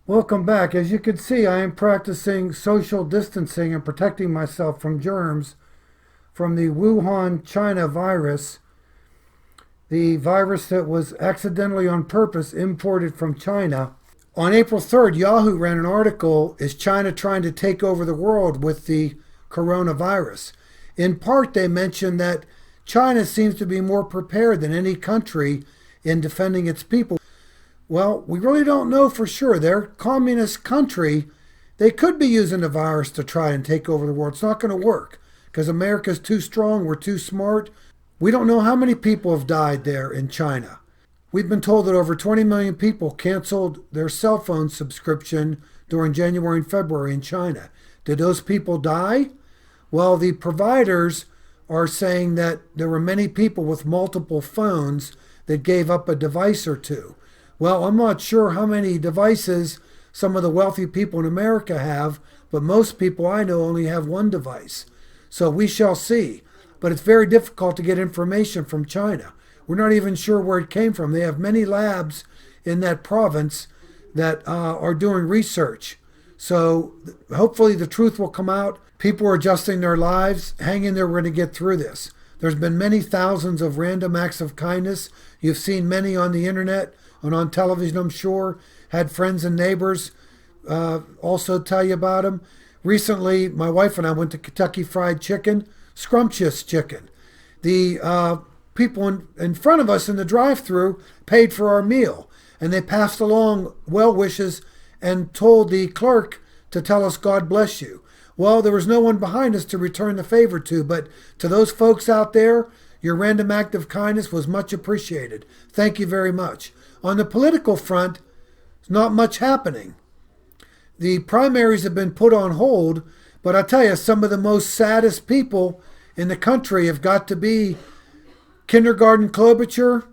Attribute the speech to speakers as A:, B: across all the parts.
A: Welcome back. As you can see, I am practicing social distancing and protecting myself from germs from the Wuhan China virus, the virus that was accidentally on purpose imported from China. On April 3rd, Yahoo ran an article, Is China Trying to Take Over the World with the Coronavirus? In part, they mentioned that China seems to be more prepared than any country in defending its people. Well, we really don't know for sure. They're a communist country. They could be using the virus to try and take over the world. It's not going to work because America's too strong. We're too smart. We don't know how many people have died there in China. We've been told that over 20 million people canceled their cell phone subscription during January and February in China. Did those people die? Well, the providers are saying that there were many people with multiple phones that gave up a device or two. Well, I'm not sure how many devices some of the wealthy people in America have, but most people I know only have one device. So we shall see. But it's very difficult to get information from China. We're not even sure where it came from. They have many labs in that province that are doing research. So hopefully the truth will come out. People are adjusting their lives. Hang in there, we're going to get through this. There's been many thousands of random acts of kindness. You've seen many on the internet and on television, I'm sure. Had friends and neighbors also tell you about them. Recently, my wife and I went to Kentucky Fried Chicken, scrumptious chicken. The people in front of us in the drive-thru paid for our meal, and they passed along well wishes and told the clerk to tell us God bless you. Well, there was no one behind us to return the favor to, but to those folks out there, your random act of kindness was much appreciated. Thank you very much. On the political front, there's not much happening. The primaries have been put on hold, but I tell you, some of the most saddest people in the country have got to be Kindergarten Klobuchar,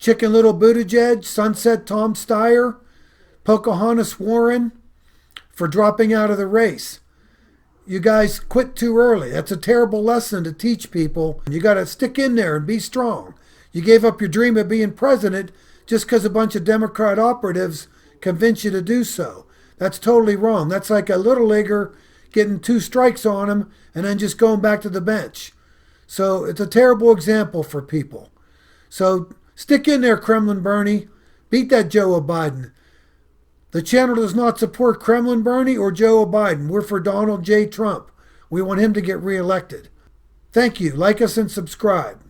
A: Chicken Little Buttigieg, Sunset Tom Steyer, Pocahontas Warren for dropping out of the race. You guys quit too early. That's a terrible lesson to teach people. You got to stick in there and be strong. You gave up your dream of being president just because a bunch of Democrat operatives convinced you to do so. That's totally wrong. That's like a little leaguer getting 2 strikes on him and then just going back to the bench. So it's a terrible example for people. So stick in there, Kremlin Bernie. Beat that Joe Obiden. The channel does not support Kremlin Bernie or Joe Biden. We're for Donald J. Trump. We want him to get reelected. Thank you. Like us and subscribe.